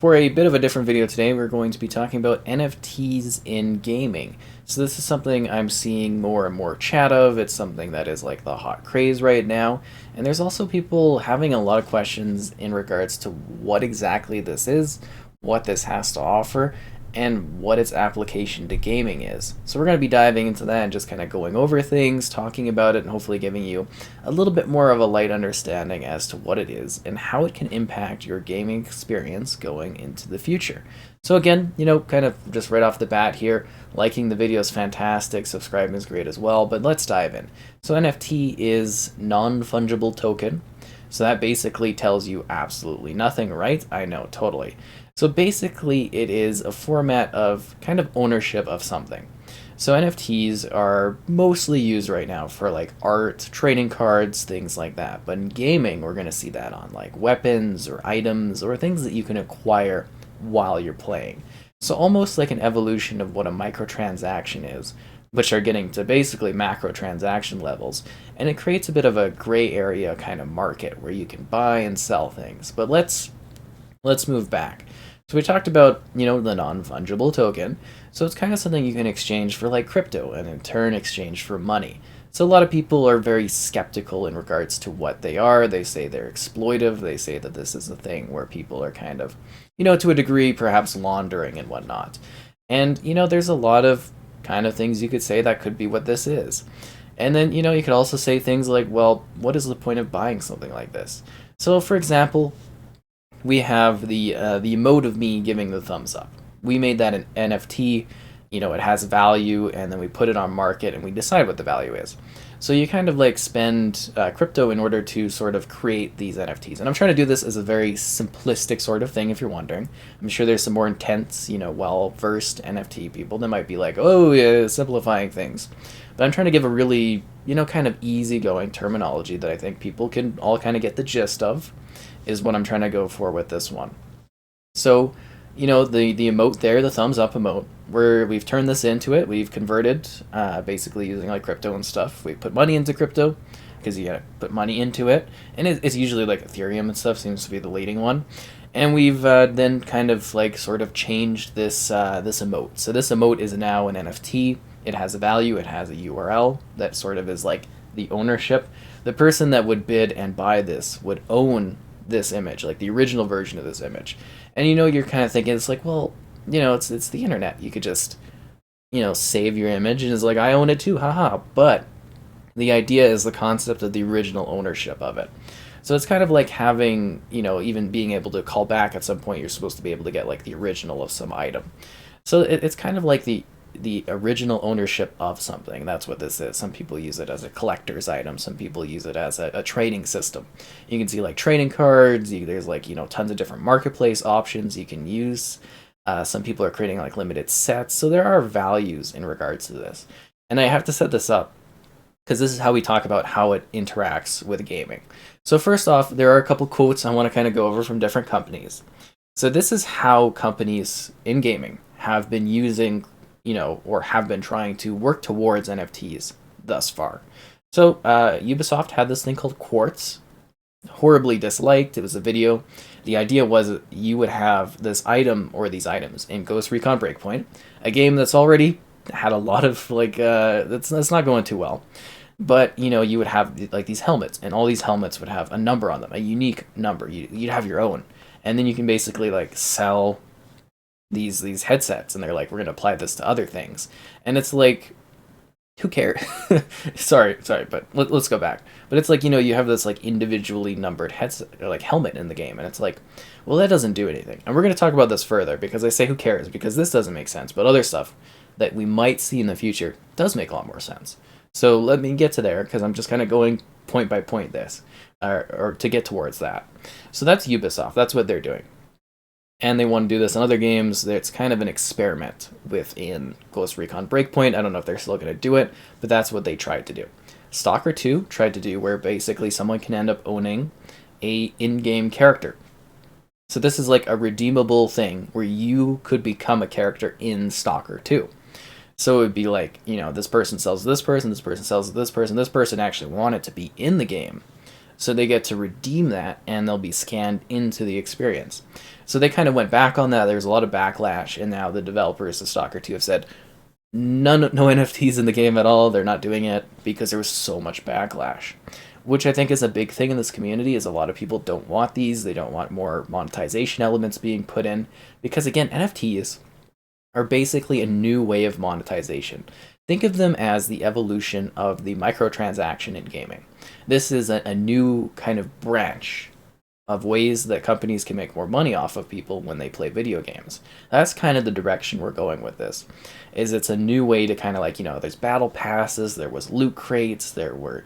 For a bit of a different video today, we're going to be talking about NFTs in gaming. So this is something I'm seeing more and more chat of. It's something that is like the hot craze right now. And there's also people having a lot of questions in regards to what exactly this is, what this has to offer, and what its application to gaming is. So we're going to be diving into that and just kind of going over things, talking about it, and hopefully giving you a little bit more of a light understanding as to what it is and how it can impact your gaming experience going into the future. So again, kind of just right off the bat here, liking the video is fantastic, subscribing is great as well, but let's dive in. So NFT is non-fungible token. So that basically tells you absolutely nothing, right? I know, totally. So basically, it is a format of kind of ownership of something. So NFTs are mostly used right now for like art, trading cards, things like that. But in gaming, we're going to see that on like weapons or items or things that you can acquire while you're playing. So almost like an evolution of what a microtransaction is, which are getting to basically macro transaction levels. And it creates a bit of a gray area kind of market where you can buy and sell things. But let's move back. So we talked about, the non-fungible token. So it's kind of something you can exchange for like crypto and in turn exchange for money. So a lot of people are very skeptical in regards to what they are. They say they're exploitive. They say that this is a thing where people are kind of, to a degree, perhaps laundering and whatnot. And, there's a lot of kind of things you could say that could be what this is. And then, you could also say things like, well, what is the point of buying something like this? So, for example, we have the emote of me giving the thumbs up. We made that an NFT. It has value, and then we put it on market, and we decide what the value is. So you kind of like spend crypto in order to sort of create these NFTs. And I'm trying to do this as a very simplistic sort of thing, if you're wondering. I'm sure there's some more intense, well-versed NFT people that might be like, oh, yeah, simplifying things. But I'm trying to give a really, kind of easygoing terminology that I think people can all kind of get the gist of, is what I'm trying to go for with this one. So, the emote there, the thumbs up emote, we've turned this into it. We've converted, basically using like crypto and stuff. We put money into crypto because you gotta put money into it, and it's usually like Ethereum and stuff seems to be the leading one. And we've then kind of like sort of changed this emote. So this emote is now an NFT. It has a value. It has a URL that sort of is like the ownership. The person that would bid and buy this would own this image, like the original version of this image. And you're kind of thinking, it's like, well, it's the internet. You could just, save your image and it's like, I own it too, haha. But the idea is the concept of the original ownership of it. So it's kind of like having, even being able to call back at some point, you're supposed to be able to get like the original of some item. So it's kind of like the original ownership of something. That's what this is. Some people use it as a collector's item. Some people use it as a trading system. You can see like trading cards. There's like, tons of different marketplace options you can use. Some people are creating like limited sets. So there are values in regards to this. And I have to set this up because this is how we talk about how it interacts with gaming. So first off, there are a couple quotes I want to kind of go over from different companies. So this is how companies in gaming have been using or have been trying to work towards NFTs thus far. So Ubisoft had this thing called Quartz, horribly disliked. It was a video. The idea was you would have this item or these items in Ghost Recon Breakpoint, a game that's already had a lot of like that's not going too well. But you would have like these helmets, and all these helmets would have a number on them, a unique number. You'd have your own, and then you can basically like sell these headsets, and they're like, we're gonna apply this to other things, and it's like, who cares? sorry, but let's go back. But it's like, you have this like individually numbered headset or like helmet in the game, and it's like, well, that doesn't do anything. And we're gonna talk about this further because I say who cares because this doesn't make sense, but other stuff that we might see in the future does make a lot more sense. So let me get to there because I'm just kind of going point by point this, or to get towards that. So that's Ubisoft. That's what they're doing. And they want to do this in other games. It's kind of an experiment within Ghost Recon Breakpoint. I don't know if they're still going to do it, but that's what they tried to do. Stalker 2 tried to do where basically someone can end up owning a in-game character. So this is like a redeemable thing where you could become a character in Stalker 2. So it would be like, this person sells this person sells this person actually wanted to be in the game. So they get to redeem that and they'll be scanned into the experience. So they kind of went back on that. There's a lot of backlash, and now the developers of Stalker 2 have said no NFTs in the game at all. They're not doing it because there was so much backlash, which I think is a big thing in this community. Is a lot of people don't want these. They don't want more monetization elements being put in because, again, NFTs are basically a new way of monetization. Think of them as the evolution of the microtransaction in gaming. This is a new kind of branch of ways that companies can make more money off of people when they play video games. That's kind of the direction we're going with this. Is it's a new way to kind of like, there's battle passes, there was loot crates, there were,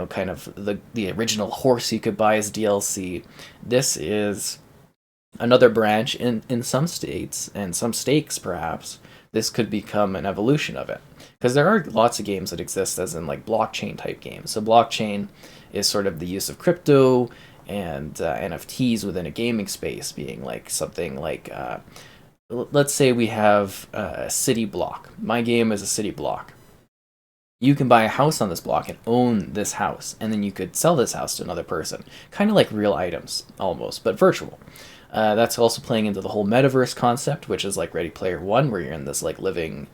kind of the original horse you could buy as DLC. This is another branch in some states and some stakes perhaps. This could become an evolution of it. Because there are lots of games that exist as in like blockchain type games. So blockchain is sort of the use of crypto and NFTs within a gaming space, being like something like, let's say we have a city block. My game is a city block. You can buy a house on this block and own this house, and then you could sell this house to another person. Kind of like real items, almost, but virtual. That's also playing into the whole metaverse concept, which is like Ready Player One, where you're in this like living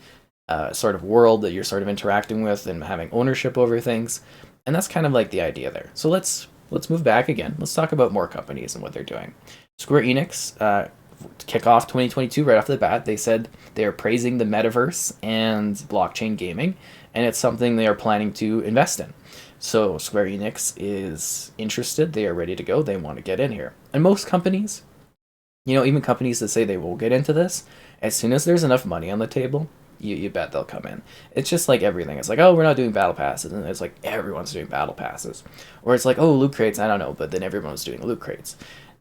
sort of world that you're sort of interacting with and having ownership over things. And that's kind of like the idea there. So let's move back again. Let's talk about more companies and what they're doing. Square Enix, to kick off 2022 right off the bat, they said they are praising the metaverse and blockchain gaming, and it's something they are planning to invest in. So Square Enix is interested. They are ready to go. They want to get in here. And most companies, even companies that say they will get into this, as soon as there's enough money on the table, you bet they'll come in. It's just like everything. It's like, oh, we're not doing battle passes, and it's like everyone's doing battle passes. Or it's like, oh, loot crates, I don't know, but then everyone's doing loot crates.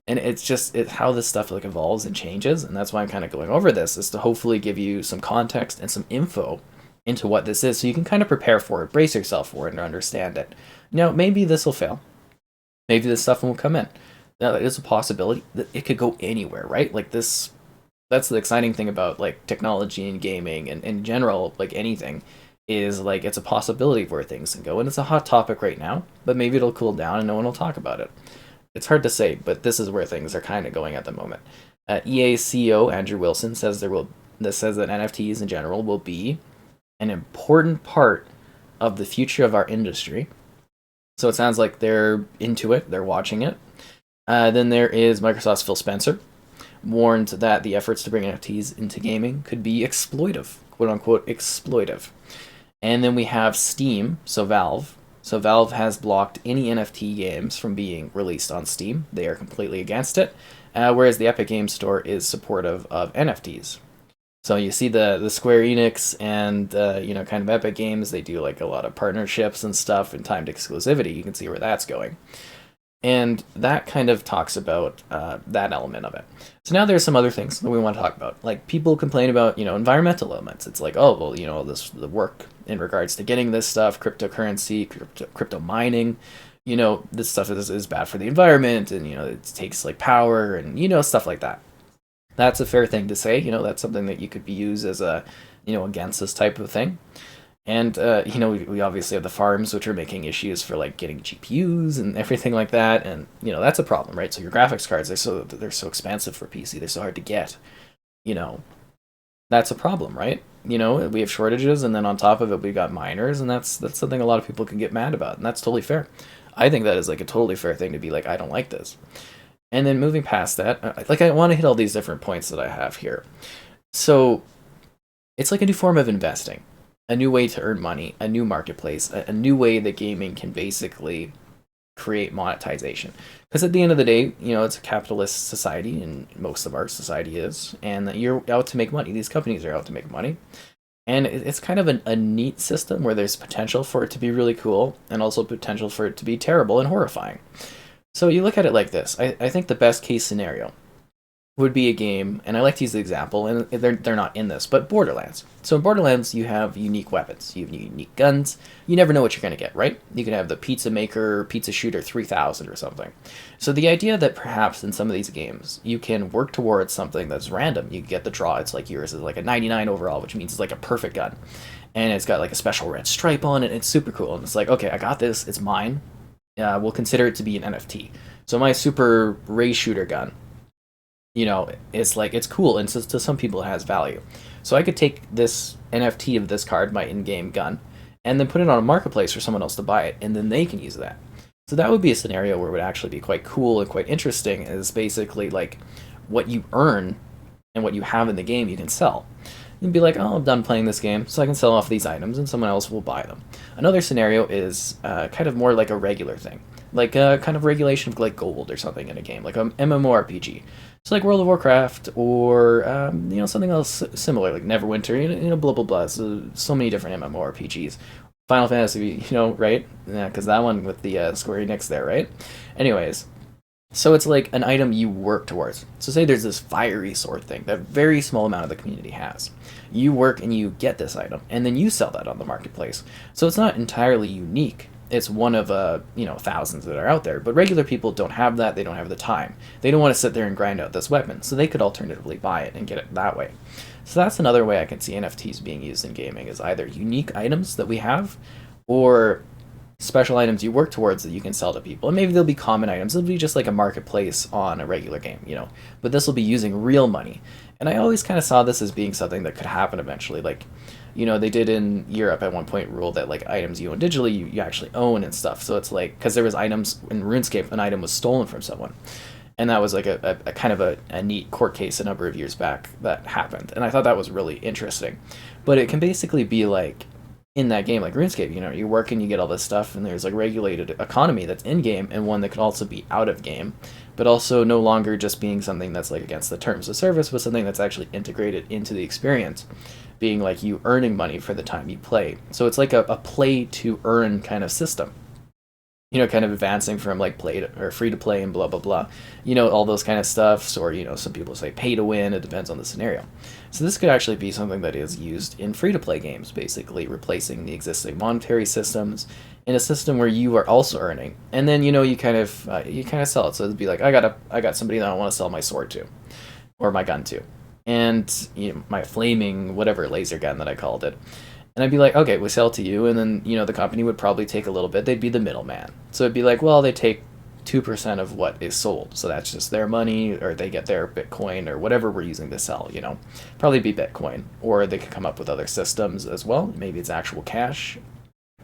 And it's just how this stuff like evolves and changes, and that's why I'm kind of going over this, is to hopefully give you some context and some info into what this is, so you can kind of prepare for it, brace yourself for it, and understand it. Now, maybe this will fail. Maybe this stuff won't come in. Now, it's a possibility that it could go anywhere, right? Like this. That's the exciting thing about like technology and gaming and in general, like anything, is like it's a possibility of where things can go, and it's a hot topic right now, but maybe it'll cool down and no one will talk about it. It's hard to say, but this is where things are kind of going at the moment. EA CEO Andrew Wilson says that NFTs in general will be an important part of the future of our industry. So it sounds like they're into it, they're watching it. Then there is Microsoft's Phil Spencer, warned that the efforts to bring NFTs into gaming could be exploitive, quote unquote exploitive. And then we have Steam, so Valve. So Valve has blocked any NFT games from being released on Steam. They are completely against it, whereas the Epic Games Store is supportive of NFTs. So you see the Square Enix and kind of Epic Games, they do like a lot of partnerships and stuff and timed exclusivity. You can see where that's going. And that kind of talks about that element of it. So now there's some other things that we want to talk about. Like people complain about, environmental elements. It's like, oh, well, the work in regards to getting this stuff, cryptocurrency, crypto mining, this stuff is bad for the environment, and, it takes like power and, stuff like that. That's a fair thing to say. That's something that you could be used as a, against this type of thing. And, we obviously have the farms, which are making issues for, like, getting GPUs and everything like that. And, that's a problem, right? So your graphics cards, they're so expensive for PC. They're so hard to get. That's a problem, right? We have shortages, and then on top of it, we've got miners, and that's something a lot of people can get mad about. And that's totally fair. I think that is, like, a totally fair thing to be like, I don't like this. And then moving past that, I want to hit all these different points that I have here. So it's like a new form of investing. A new way to earn money, a new marketplace, a new way that gaming can basically create monetization. Because at the end of the day, it's a capitalist society, and most of our society is, and that you're out to make money. These companies are out to make money. And it's kind of a neat system where there's potential for it to be really cool, and also potential for it to be terrible and horrifying. So you look at it like this. I think the best case scenario would be a game, and I like to use the example, and they're not in this, but Borderlands. So in Borderlands, you have unique weapons, you have unique guns. You never know what you're going to get, right? You can have the Pizza Maker, Pizza Shooter 3000 or something. So the idea that perhaps in some of these games, you can work towards something that's random. You get the draw, it's like yours is like a 99 overall, which means it's like a perfect gun. And it's got like a special red stripe on it, it's super cool. And it's like, okay, I got this, it's mine. we'll consider it to be an NFT. So my super ray shooter gun, it's like it's cool, and so to some people it has value. So I could take this NFT of this card, my in-game gun, and then put it on a marketplace for someone else to buy it, and then they can use that. So that would be a scenario where it would actually be quite cool and quite interesting. Is basically like what you earn and what you have in the game you can sell. You'd be like, oh, I'm done playing this game, so I can sell off these items, and someone else will buy them. Another scenario is kind of more like a regular thing, like a kind of regulation of like gold or something in a game, like an MMORPG. So like World of Warcraft or something else similar, like Neverwinter, blah blah blah. So many different MMORPGs. Final Fantasy, right? Yeah, because that one with the Square Enix there, right? Anyways, so it's like an item you work towards. So say there's this fiery sword thing that very small amount of the community has. You work and you get this item, and then you sell that on the marketplace. So it's not entirely unique. It's one of thousands that are out there. But regular people don't have that. They don't have the time. They don't want to sit there and grind out this weapon. So they could alternatively buy it and get it that way. So that's another way I can see NFTs being used in gaming, is either unique items that we have, or special items you work towards that you can sell to people. And maybe they'll be common items. It'll be just like a marketplace on a regular game. But this will be using real money. And I always kind of saw this as being something that could happen eventually. Like, they did in Europe at one point rule that like items you own digitally, you actually own and stuff. So it's like, because there was items in RuneScape, an item was stolen from someone. And that was like a kind of a neat court case a number of years back that happened. And I thought that was really interesting. But it can basically be like, in that game, like RuneScape, you work and you get all this stuff, and there's like regulated economy that's in game, and one that could also be out of game, but also no longer just being something that's like against the terms of service, but something that's actually integrated into the experience, being like you earning money for the time you play. So it's like a play to earn kind of system. Kind of advancing from like play to, or free to play and blah blah blah, all those kind of stuffs, or some people say pay to win. It depends on the scenario. So this could actually be something that is used in free to play games, basically replacing the existing monetary systems in a system where you are also earning, and then you kind of sell it. So it'd be like I got somebody that I want to sell my sword to, or my gun to, and my flaming whatever laser gun that I called it. And I'd be like, okay, we sell to you, and then, the company would probably take a little bit. They'd be the middleman. So it'd be like, well, they take 2% of what is sold. So that's just their money, or they get their Bitcoin, or whatever we're using to sell, Probably be Bitcoin. Or they could come up with other systems as well. Maybe it's actual cash.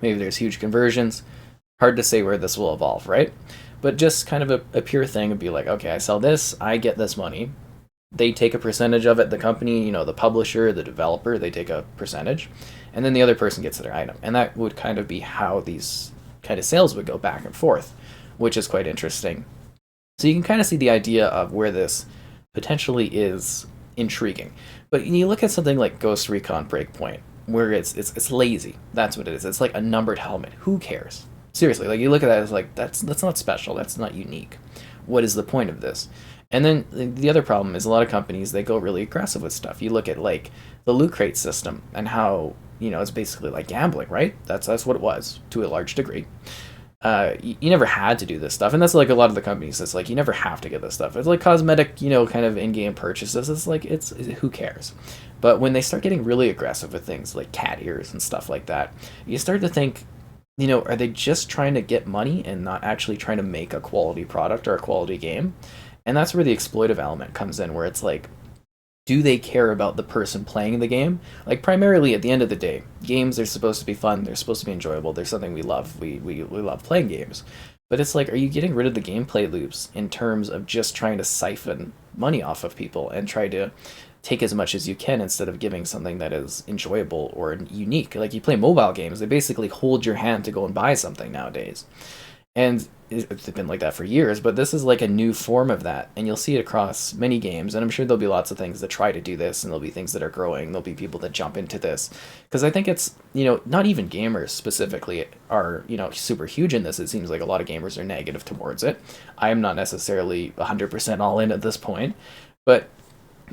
Maybe there's huge conversions. Hard to say where this will evolve, right? But just kind of a pure thing would be like, okay, I sell this, I get this money. They take a percentage of it, the company, the publisher, the developer, they take a percentage, and then the other person gets their item. And that would kind of be how these kind of sales would go back and forth, which is quite interesting. So you can kind of see the idea of where this potentially is intriguing. But you look at something like Ghost Recon Breakpoint, where it's lazy. That's what it is. It's like a numbered helmet. Who cares? Seriously, like you look at that, it's like that's not special. That's not unique. What is the point of this? And then the other problem is a lot of companies, they go really aggressive with stuff. You look at like the loot crate system and how, it's basically like gambling, right? That's what it was to a large degree. You never had to do this stuff. And that's like a lot of the companies. It's like you never have to get this stuff. It's like cosmetic, kind of in-game purchases. It's like, who cares? But when they start getting really aggressive with things like cat ears and stuff like that, you start to think, are they just trying to get money and not actually trying to make a quality product or a quality game? And that's where the exploitive element comes in, where it's like, do they care about the person playing the game? Like, primarily, at the end of the day, games are supposed to be fun. They're supposed to be enjoyable. They're something we love. We love playing games. But it's like, are you getting rid of the gameplay loops in terms of just trying to siphon money off of people and try to take as much as you can instead of giving something that is enjoyable or unique? Like, you play mobile games, they basically hold your hand to go and buy something nowadays. And it's been like that for years, but this is like a new form of that, and you'll see it across many games, and I'm sure there'll be lots of things that try to do this, and there'll be things that are growing, there'll be people that jump into this, because I think it's, not even gamers specifically are, super huge in this. It seems like a lot of gamers are negative towards it. I am not necessarily 100% all in at this point, but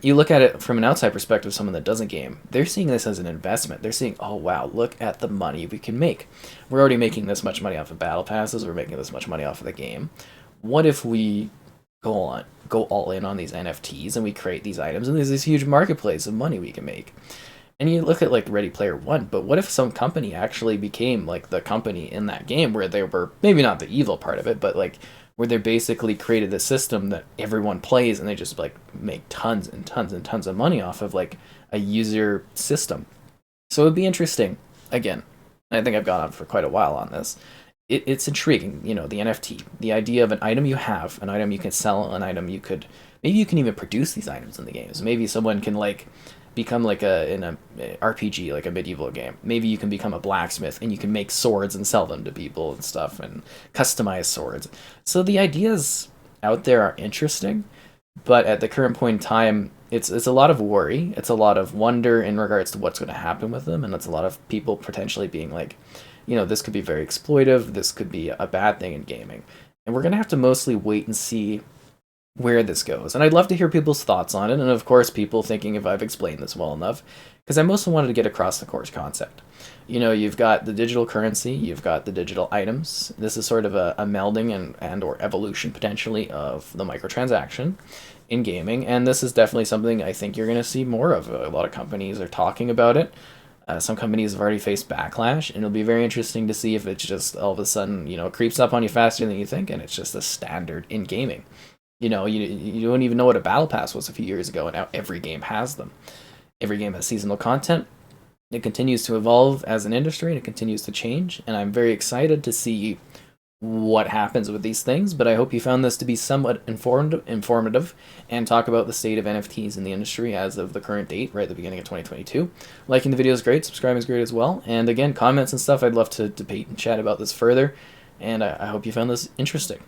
you look at it from an outside perspective, someone that doesn't game, they're seeing this as an investment. They're seeing, oh wow, look at the money we can make. We're already making this much money off of battle passes. We're making this much money off of the game. What if we go all in on these NFTs and we create these items, and there's this huge marketplace of money we can make? And you look at like Ready Player One, but what if some company actually became like the company in that game where they were maybe not the evil part of it, but like where they basically created a system that everyone plays and they just like make tons and tons and tons of money off of like a user system. So it would be interesting. Again, I think I've gone on for quite a while on this. It's intriguing, the NFT, the idea of an item you have, an item you can sell, an item you could maybe you can even produce these items in the games. Maybe someone can like become like a RPG, like a medieval game. Maybe you can become a blacksmith and you can make swords and sell them to people and stuff and customize swords. So the ideas out there are interesting, but at the current point in time, it's a lot of worry. It's a lot of wonder in regards to what's going to happen with them, and it's a lot of people potentially being like, this could be very exploitive. This could be a bad thing in gaming, and we're going to have to mostly wait and see where this goes. And I'd love to hear people's thoughts on it, and of course, people thinking if I've explained this well enough, because I mostly wanted to get across the core concept. You've got the digital currency, you've got the digital items. This is sort of a melding and or evolution potentially of the microtransaction in gaming, and this is definitely something I think you're going to see more of. A lot of companies are talking about it. Some companies have already faced backlash, and it'll be very interesting to see if it's just all of a sudden, it creeps up on you faster than you think, and it's just a standard in gaming. You don't even know what a battle pass was a few years ago, and now every game has them. Every game has seasonal content. It continues to evolve as an industry, and it continues to change, and I'm very excited to see what happens with these things, but I hope you found this to be somewhat informative and talk about the state of NFTs in the industry as of the current date, right at the beginning of 2022. Liking the video is great, subscribing is great as well, and again, comments and stuff, I'd love to debate and chat about this further, and I hope you found this interesting.